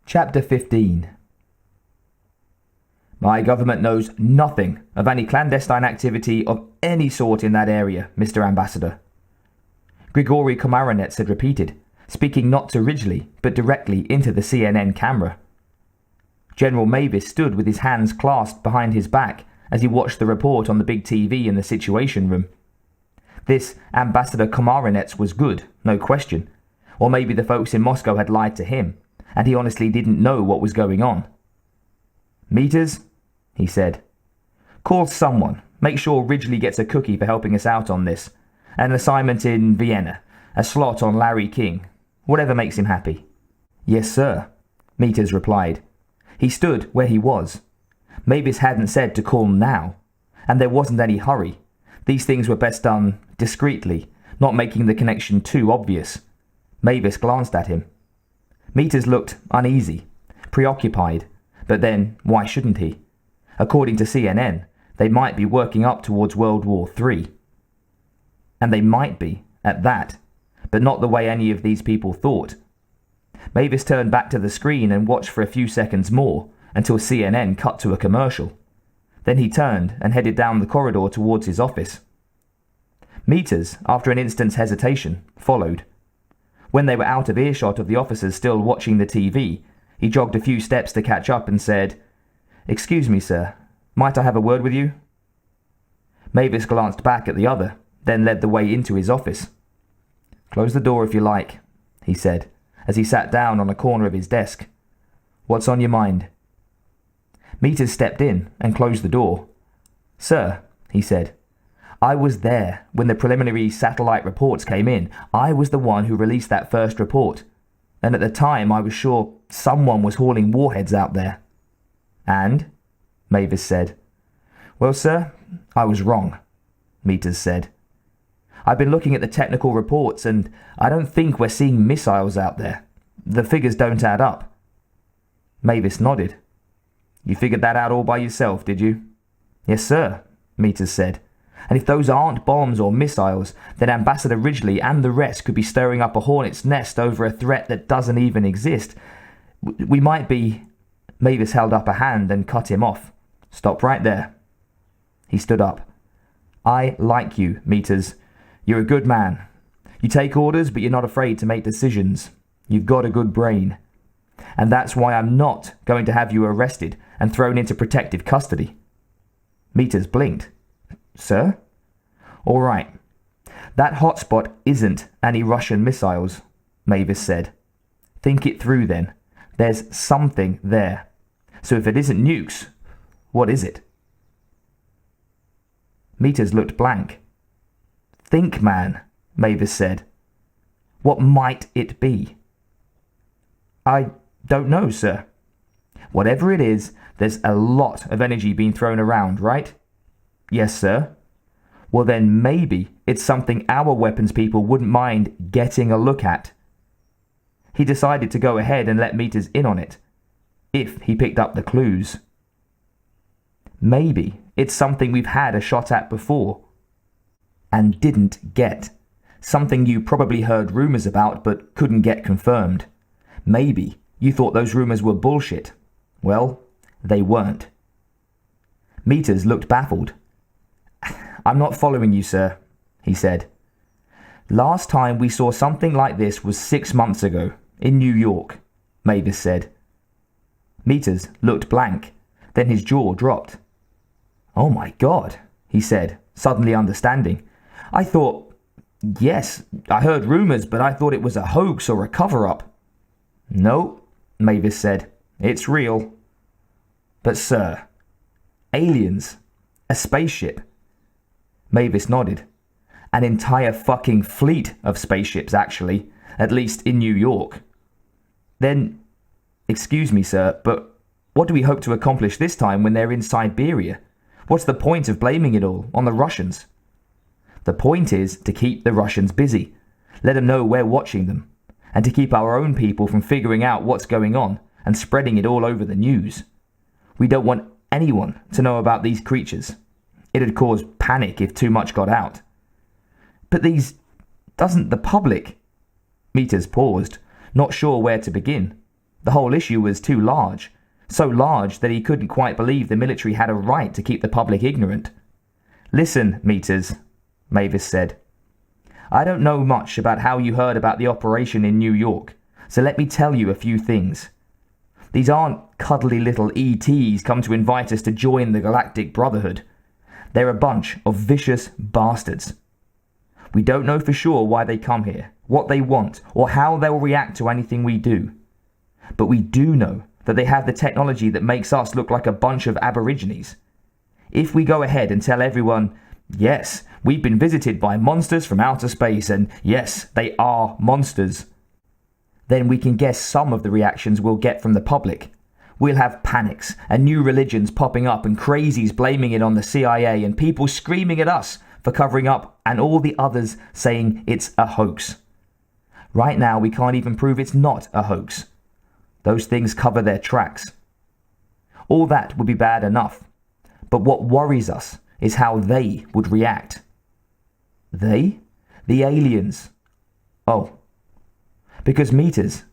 Chapter 15. My government knows nothing of any clandestine activity of any sort in that area, Mr. Ambassador. Grigory Komarinets had repeated, speaking not to Ridgely, but directly into the CNN camera. General Mavis stood with his hands clasped behind his back as he watched the report on the big TV in the Situation Room. This Ambassador Komarinets was good, no question. Or maybe the folks in Moscow had lied to him, and he honestly didn't know what was going on. "Meters," he said. "Call someone. Make sure Ridgely gets a cookie for helping us out on this. An assignment in Vienna. A slot on Larry King. Whatever makes him happy." "Yes, sir," Meters replied. He stood where he was. Mavis hadn't said to call now, and there wasn't any hurry. These things were best done discreetly, not making the connection too obvious. Mavis glanced at him. Meters looked uneasy, preoccupied, but then why shouldn't he? According to CNN, they might be working up towards World War III. And they might be, at that, but not the way any of these people thought. Mavis turned back to the screen and watched for a few seconds more until CNN cut to a commercial. Then he turned and headed down the corridor towards his office. Meters, after an instant's hesitation, followed. When they were out of earshot of the officers still watching the TV, he jogged a few steps to catch up and said, "Excuse me, sir. Might I have a word with you?" Mavis glanced back at the other, then led the way into his office. "Close the door if you like," he said, as he sat down on a corner of his desk. "What's on your mind?" Meters stepped in and closed the door. "Sir," he said, "I was there when the preliminary satellite reports came in. I was the one who released that first report. And at the time I was sure someone was hauling warheads out there." "And?" Mavis said. "Well, sir, I was wrong," Meters said. "I've been looking at the technical reports and I don't think we're seeing missiles out there. The figures don't add up." Mavis nodded. "You figured that out all by yourself, did you?" "Yes, sir," Meters said. "And if those aren't bombs or missiles, then Ambassador Ridgely and the rest could be stirring up a hornet's nest over a threat that doesn't even exist. We might be..." Mavis held up a hand and cut him off. "Stop right there." He stood up. "I like you, Meters. You're a good man. You take orders, but you're not afraid to make decisions. You've got a good brain. And that's why I'm not going to have you arrested and thrown into protective custody." Meters blinked. "Sir?" "All right. That hotspot isn't any Russian missiles," Mavis said. "Think it through then. There's something there. So if it isn't nukes, what is it?" Meters looked blank. "Think, man," Mavis said. "What might it be?" "I don't know, sir." "Whatever it is, there's a lot of energy being thrown around, right?" "Yes, sir." "Well, then maybe it's something our weapons people wouldn't mind getting a look at." He decided to go ahead and let Meters in on it, if he picked up the clues. "Maybe it's something we've had a shot at before and didn't get. Something you probably heard rumors about but couldn't get confirmed. Maybe you thought those rumors were bullshit. Well, they weren't." Meters looked baffled. "I'm not following you, sir," he said. "Last time we saw something like this was 6 months ago, in New York," Mavis said. Meters looked blank, then his jaw dropped. "Oh my God," he said, suddenly understanding. "I thought, yes, I heard rumors, but I thought it was a hoax or a cover-up." "No," Mavis said, "it's real." "But sir, aliens, a spaceship." Mavis nodded. "An entire fucking fleet of spaceships, actually, at least in New York." "Then, excuse me, sir, but what do we hope to accomplish this time when they're in Siberia? What's the point of blaming it all on the Russians?" "The point is to keep the Russians busy, let them know we're watching them, and to keep our own people from figuring out what's going on and spreading it all over the news. We don't want anyone to know about these creatures. It'd cause panic if too much got out." "But these... doesn't the public..." Meters paused, not sure where to begin. The whole issue was too large, so large that he couldn't quite believe the military had a right to keep the public ignorant. "Listen, Meters," Mavis said. "I don't know much about how you heard about the operation in New York, so let me tell you a few things. These aren't cuddly little ETs come to invite us to join the Galactic Brotherhood. They're a bunch of vicious bastards. We don't know for sure why they come here, what they want, or how they'll react to anything we do. But we do know that they have the technology that makes us look like a bunch of aborigines. If we go ahead and tell everyone, yes, we've been visited by monsters from outer space, and yes, they are monsters, then we can guess some of the reactions we'll get from the public. We'll have panics and new religions popping up and crazies blaming it on the CIA and people screaming at us for covering up and all the others saying it's a hoax. Right now we can't even prove it's not a hoax. Those things cover their tracks. All that would be bad enough, but what worries us is how they would react." "They? The aliens?" "Oh. Because Meters,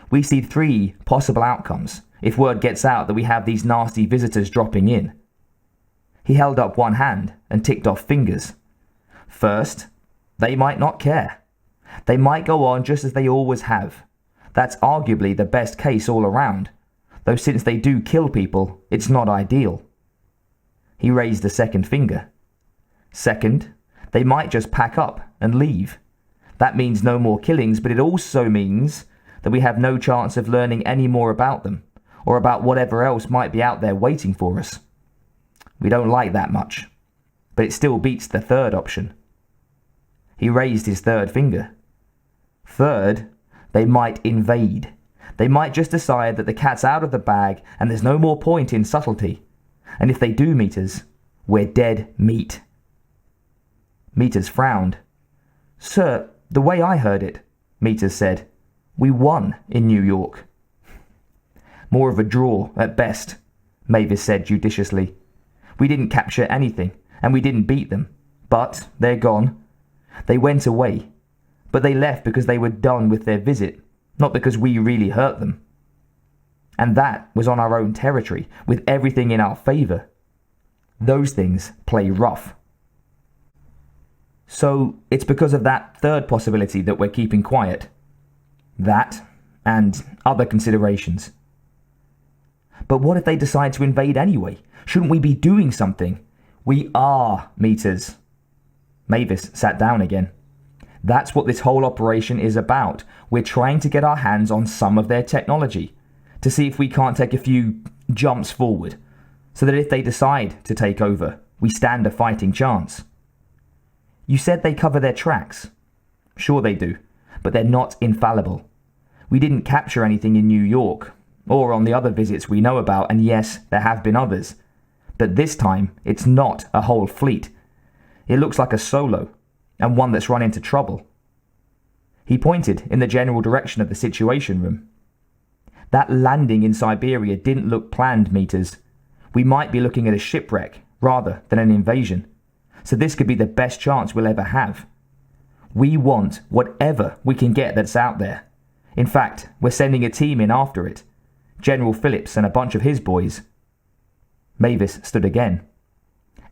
we see 3 possible outcomes if word gets out that we have these nasty visitors dropping in." He held up one hand and ticked off fingers. "First, they might not care. They might go on just as they always have. That's arguably the best case all around, though since they do kill people, it's not ideal." He raised a second finger. "Second, they might just pack up and leave. That means no more killings, but it also means that we have no chance of learning any more about them, or about whatever else might be out there waiting for us. We don't like that much, but it still beats the third option." He raised his third finger. "Third, they might invade. They might just decide that the cat's out of the bag and there's no more point in subtlety. And if they do, Meters, we're dead meat." Meters frowned. "Sir, the way I heard it," Meters said, "we won in New York." "More of a draw, at best," Mavis said judiciously. "We didn't capture anything, and we didn't beat them. But they're gone. They went away. But they left because they were done with their visit, not because we really hurt them. And that was on our own territory, with everything in our favor. Those things play rough. So it's because of that third possibility that we're keeping quiet. That, and other considerations." "But what if they decide to invade anyway? Shouldn't we be doing something?" "We are, Meters." Mavis sat down again. "That's what this whole operation is about. We're trying to get our hands on some of their technology, to see if we can't take a few jumps forward, so that if they decide to take over, we stand a fighting chance." "You said they cover their tracks." "Sure they do, but they're not infallible. We didn't capture anything in New York, or on the other visits we know about, and yes, there have been others. But this time, it's not a whole fleet. It looks like a solo, and one that's run into trouble." He pointed in the general direction of the Situation Room. "That landing in Siberia didn't look planned, Meters. We might be looking at a shipwreck rather than an invasion. So this could be the best chance we'll ever have. We want whatever we can get that's out there. In fact, we're sending a team in after it. General Phillips and a bunch of his boys." Mavis stood again.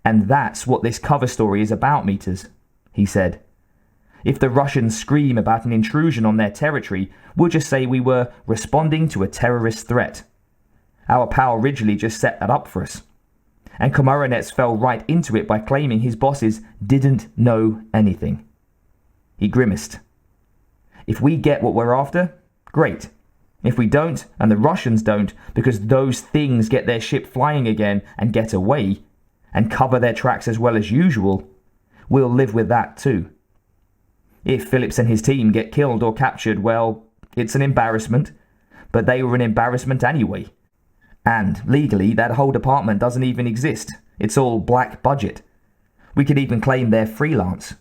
"And that's what this cover story is about, Meters," he said. "If the Russians scream about an intrusion on their territory, we'll just say we were responding to a terrorist threat. Our pal Ridgely just set that up for us. And Komarinets fell right into it by claiming his bosses didn't know anything." He grimaced. "If we get what we're after, great. If we don't, and the Russians don't, because those things get their ship flying again and get away, and cover their tracks as well as usual, we'll live with that too. If Phillips and his team get killed or captured, well, it's an embarrassment, but they were an embarrassment anyway. And legally, that whole department doesn't even exist. It's all black budget. We could even claim they're freelance.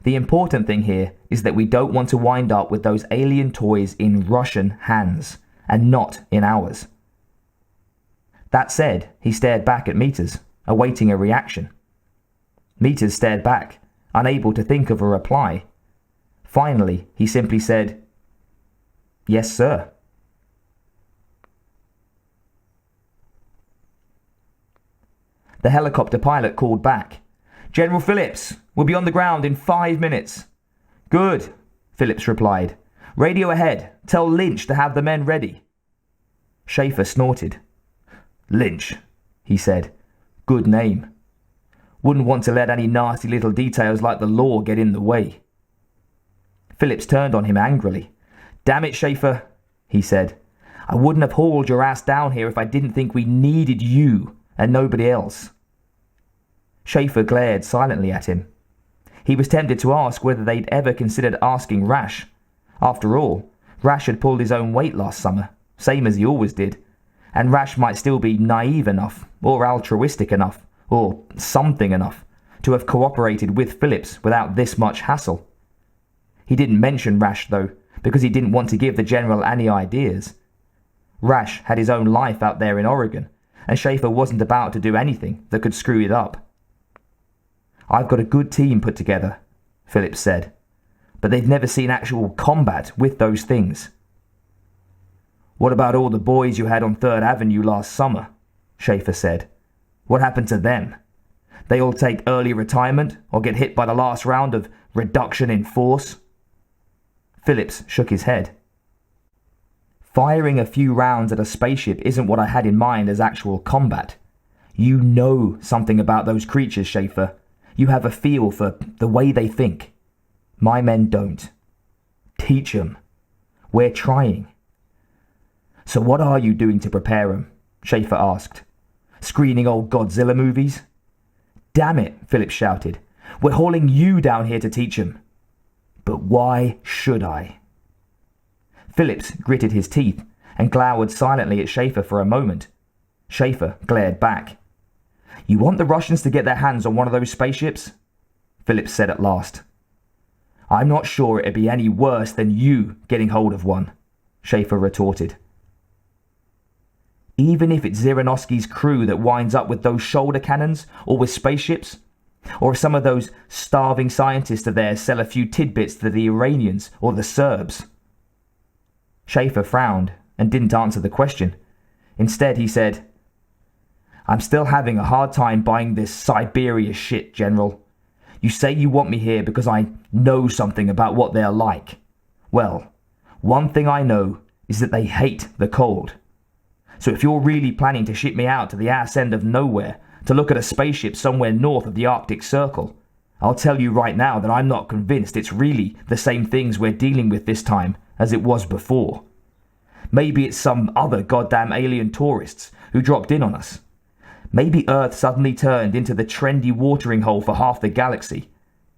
The important thing here is that we don't want to wind up with those alien toys in Russian hands, and not in ours." That said, he stared back at Meters, awaiting a reaction. Meters stared back, unable to think of a reply. Finally, he simply said, "Yes, sir." The helicopter pilot called back. "General Phillips, we'll be on the ground in 5 minutes." "Good," Phillips replied. "Radio ahead. Tell Lynch to have the men ready." Schaefer snorted. "Lynch," he said. "Good name. Wouldn't want to let any nasty little details like the law get in the way." Phillips turned on him angrily. "Damn it, Schaefer," he said. "I wouldn't have hauled your ass down here if I didn't think we needed you and nobody else." Schaefer glared silently at him. He was tempted to ask whether they'd ever considered asking Rash. After all, Rash had pulled his own weight last summer, same as he always did, and Rash might still be naive enough, or altruistic enough, or something enough, to have cooperated with Phillips without this much hassle. He didn't mention Rash, though, because he didn't want to give the general any ideas. Rash had his own life out there in Oregon, and Schaefer wasn't about to do anything that could screw it up. "I've got a good team put together," Phillips said, "but they've never seen actual combat with those things." "What about all the boys you had on 3rd Avenue last summer?" Schaefer said. "What happened to them? They all take early retirement or get hit by the last round of reduction in force?" Phillips shook his head. "Firing a few rounds at a spaceship isn't what I had in mind as actual combat. You know something about those creatures, Schaefer. You have a feel for the way they think. My men don't. Teach 'em. We're trying." "So what are you doing to prepare 'em?" Schaefer asked. "Screening old Godzilla movies?" "Damn it," Phillips shouted. "We're hauling you down here to teach 'em." "But why should I?" Phillips gritted his teeth and glowered silently at Schaefer for a moment. Schaefer glared back. "You want the Russians to get their hands on one of those spaceships?" Phillips said at last. "I'm not sure it'd be any worse than you getting hold of one," Schaefer retorted. "Even if it's Ziranovsky's crew that winds up with those shoulder cannons or with spaceships? Or if some of those starving scientists of theirs sell a few tidbits to the Iranians or the Serbs?" Schaefer frowned and didn't answer the question. Instead, he said, "I'm still having a hard time buying this Siberia shit, General. You say you want me here because I know something about what they're like. Well, one thing I know is that they hate the cold. So if you're really planning to ship me out to the ass end of nowhere to look at a spaceship somewhere north of the Arctic Circle, I'll tell you right now that I'm not convinced it's really the same things we're dealing with this time as it was before. Maybe it's some other goddamn alien tourists who dropped in on us. Maybe Earth suddenly turned into the trendy watering hole for half the galaxy,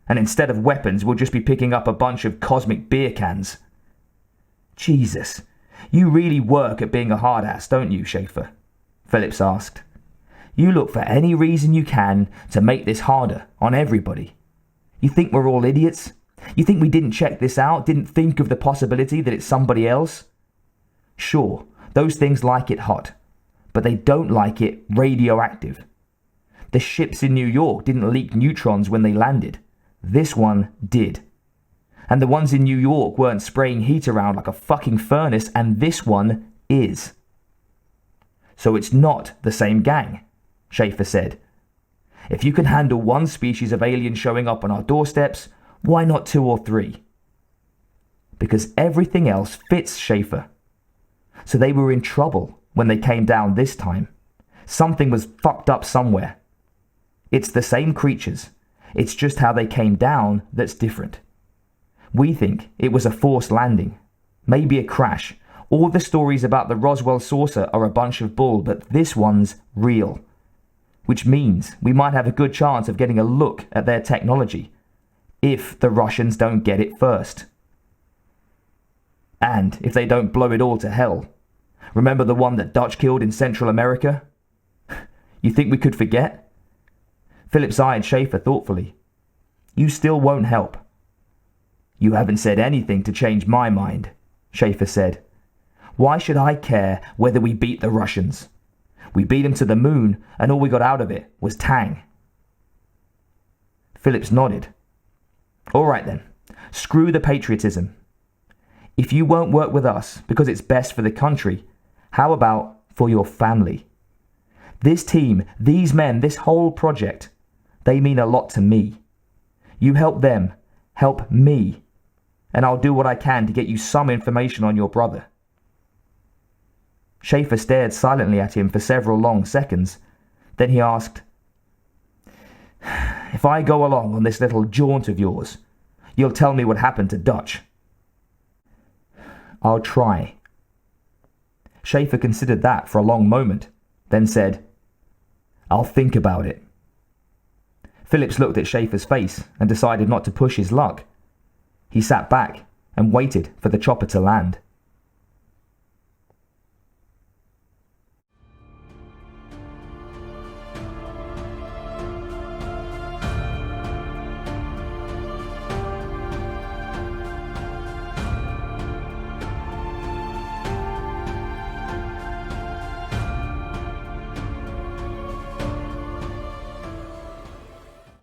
and instead of weapons we'll just be picking up a bunch of cosmic beer cans." "Jesus, you really work at being a hard ass, don't you, Schaefer?" Phillips asked. "You look for any reason you can to make this harder on everybody. You think we're all idiots? You think we didn't check this out, didn't think of the possibility that it's somebody else? Sure, those things like it hot, but they don't like it radioactive. The ships in New York didn't leak neutrons when they landed. This one did. And the ones in New York weren't spraying heat around like a fucking furnace, and this one is. So it's not the same gang," Schaefer said. "If you can handle one species of alien showing up on our doorsteps, why not 2 or 3? Because everything else fits, Schaefer. So they were in trouble when they came down this time. Something was fucked up somewhere. It's the same creatures. It's just how they came down that's different. We think it was a forced landing, maybe a crash. All the stories about the Roswell saucer are a bunch of bull, but this one's real. Which means we might have a good chance of getting a look at their technology, if the Russians don't get it first. And if they don't blow it all to hell. Remember the one that Dutch killed in Central America? You think we could forget?" Phillips eyed Schaefer thoughtfully. "You still won't help." "You haven't said anything to change my mind," Schaefer said. "Why should I care whether we beat the Russians? We beat them to the moon, and all we got out of it was tang." Phillips nodded. "All right then, screw the patriotism. If you won't work with us because it's best for the country, how about for your family? This team, these men, this whole project, they mean a lot to me. You help them, help me, and I'll do what I can to get you some information on your brother." Schaefer stared silently at him for several long seconds. Then he asked, "If I go along on this little jaunt of yours, you'll tell me what happened to Dutch?" "I'll try." Schaefer considered that for a long moment, then said, "I'll think about it." Phillips looked at Schaefer's face and decided not to push his luck. He sat back and waited for the chopper to land.